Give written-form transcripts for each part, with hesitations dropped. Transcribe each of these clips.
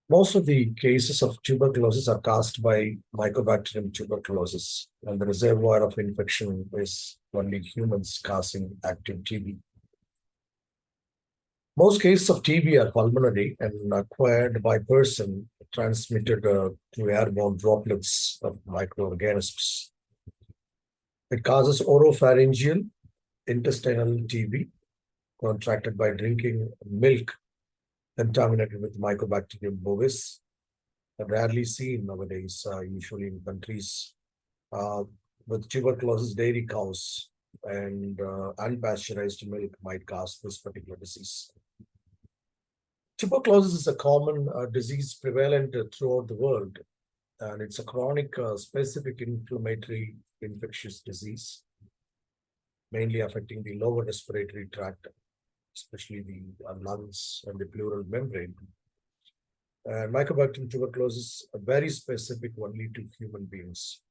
Most of the cases of tuberculosis are caused by Mycobacterium tuberculosis, and the reservoir of infection is only humans causing active TB. Most cases of TB are pulmonary and acquired by person transmitted through airborne droplets of microorganisms. It causes oropharyngeal intestinal TB contracted by drinking milk contaminated with Mycobacterium bovis, rarely seen nowadays, usually in countries uh, with tuberculosis. Dairy cows and unpasteurized milk might cause this particular disease. Tuberculosis is a common disease prevalent throughout the world, and it's a chronic, specific inflammatory infectious disease, mainly affecting the lower respiratory tract, especially the lungs and the pleural membrane. Mycobacterium tuberculosis are very specific only to human beings.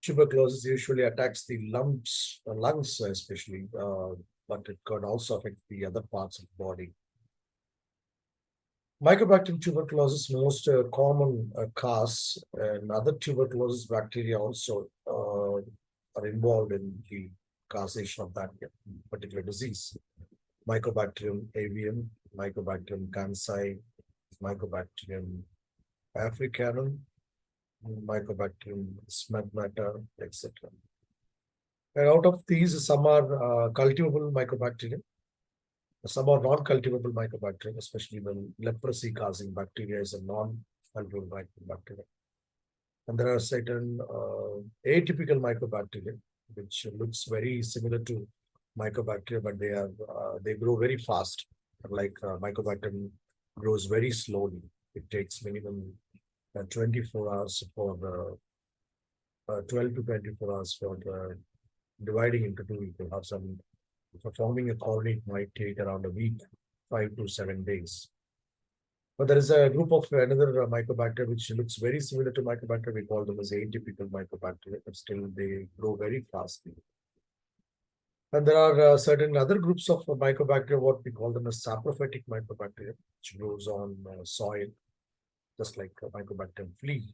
Tuberculosis usually attacks the lungs especially, but it can also affect the other parts of the body. Mycobacterium tuberculosis most common cause, and other tuberculosis bacteria also are involved in the causation of that particular disease. Mycobacterium avium, Mycobacterium gansai, Mycobacterium africanum, Mycobacterium smegmata, etc. And out of these, some are cultivable mycobacterium, some are non-cultivable mycobacterium, especially the leprosy-causing bacteria is a non-cultivable mycobacterium. And there are certain atypical mycobacteria, which looks very similar to mycobacteria, but they grow very fast. Like mycobacterium grows very slowly. It takes minimum 24 hours for the 12 to 24 hours for the dividing into two. You can have some, for forming a colony, it might take around a week, 5 to 7 days. But there is a group of another mycobacteria which looks very similar to mycobacteria. We call them as atypical mycobacteria, but still they grow very fast. And there are certain other groups of mycobacteria, what we call them as saprophytic mycobacteria, which grows on soil, just like Mycobacterium flea,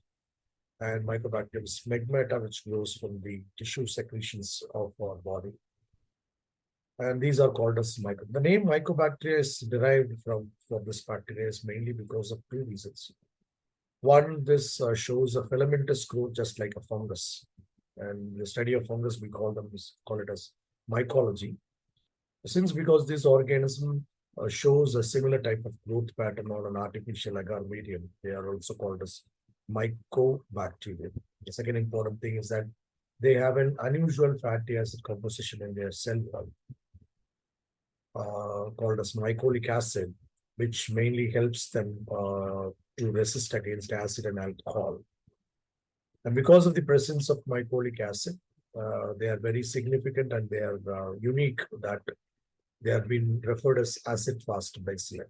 and Mycobacterium smegmata, which grows from the tissue secretions of our body. And these are called as The name Mycobacteria is derived from this bacteria is mainly because of two reasons. One, this shows a filamentous growth just like a fungus. And the study of fungus, we call it as mycology. Since because this organism shows a similar type of growth pattern on an artificial agar medium, they are also called as mycobacteria. The second important thing is that they have an unusual fatty acid composition in their cell wall, called as mycolic acid, which mainly helps them to resist against acid and alcohol. And because of the presence of mycolic acid, they are very significant and they are unique that they have been referred as acid-fast bacilli.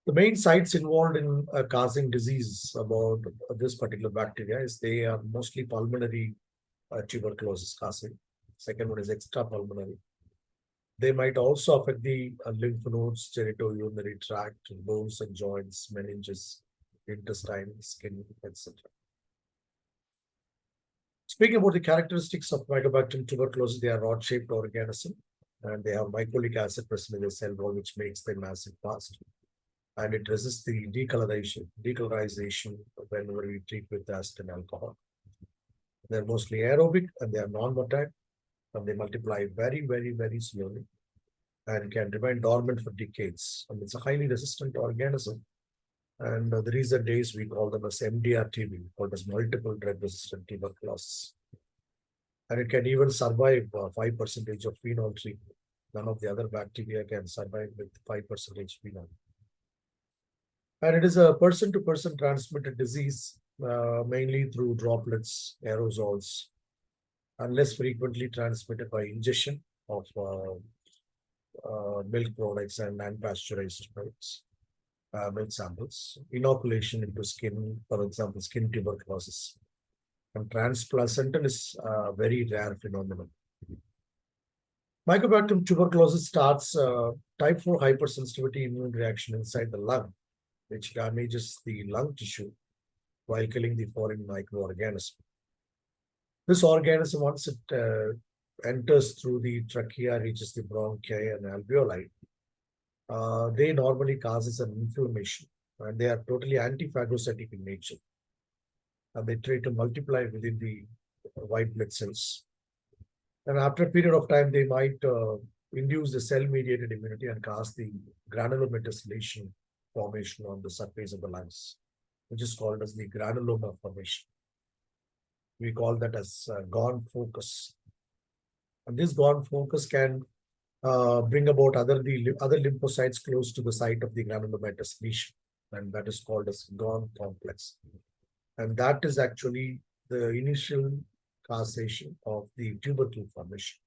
The main sites involved in causing disease about this particular bacteria is they are mostly pulmonary tuberculosis causing. Second one is extrapulmonary. They might also affect the lymph nodes, genitourinary tract, bones and joints, meninges, intestine, skin, etc. Speaking about the characteristics of Mycobacterium tuberculosis, they are rod-shaped organism, and they have mycolic acid present in the cell wall, which makes them acid fast. And it resists the decolorization whenever we treat with acid and alcohol. They're mostly aerobic and they are non-motile, and they multiply very, very, very slowly and can remain dormant for decades. And it's a highly resistant organism. And the recent days we call them as MDR-TB, called as multiple drug-resistant tuberculosis. And it can even survive 5% of phenol treatment. None of the other bacteria can survive with 5% phenol. And it is a person-to-person transmitted disease, mainly through droplets, aerosols, and less frequently transmitted by ingestion of milk products and unpasteurized milk samples, inoculation into skin, for example, skin tuberculosis. And transplacental is a very rare phenomenon. Mycobacterium tuberculosis starts type 4 hypersensitivity immune reaction inside the lung, which damages the lung tissue while killing the foreign microorganism. This organism, once it enters through the trachea, reaches the bronchi and alveoli, they normally causes an inflammation, and they are totally antiphagocytic in nature, and they try to multiply within the white blood cells. And after a period of time, they might induce the cell-mediated immunity and cause the granulomatous lesion formation on the surface of the lungs, which is called as the granuloma formation. We call that as gone focus. And this gone focus can bring about other lymphocytes close to the site of the granulomatous lesion, and that is called as gone complex. And that is actually the initial causation of the tubercle formation.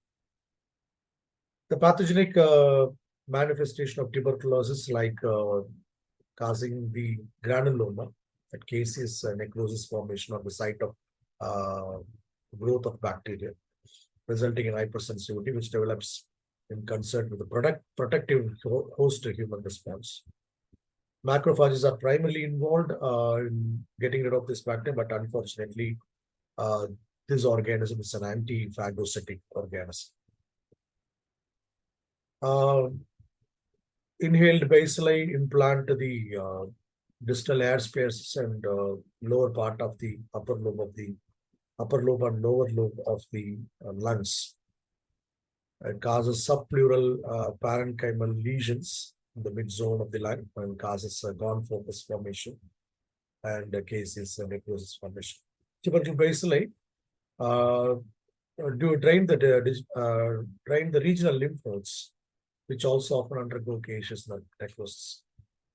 The pathogenic manifestation of tuberculosis, like causing the granuloma, that case is necrosis formation on the site of growth of bacteria, resulting in hypersensitivity, which develops in concert with the protective host human response. Macrophages are primarily involved in getting rid of this bacteria, but unfortunately, this organism is an anti-phagocytic organism. Inhaled bacilli implant the distal air spaces and lower part of the upper lobe and lower lobe of the lungs. It causes subpleural parenchymal lesions in the mid zone of the lung and causes gone focus formation, and the case is necrosis formation. Tubercle bacilli do drain the regional lymph nodes, which also often undergo caseous necrosis,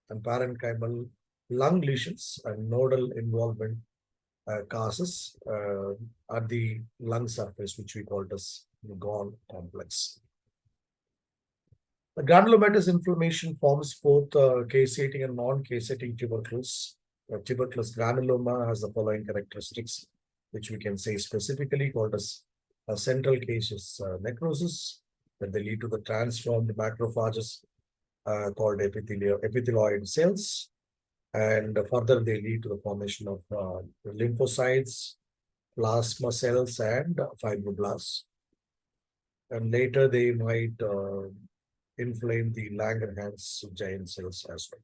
and parenchymal lung lesions and nodal involvement causes at the lung surface, which we call as gone complex. The granulomatous inflammation forms both caseating and non-caseating tubercles. Tuberculous granuloma has the following characteristics, which we can say specifically called as a central caseous necrosis, that they lead to the transformed macrophages called epithelioid cells, and further they lead to the formation of lymphocytes, plasma cells, and fibroblasts. And later they might inflame the Langerhans giant cells as well.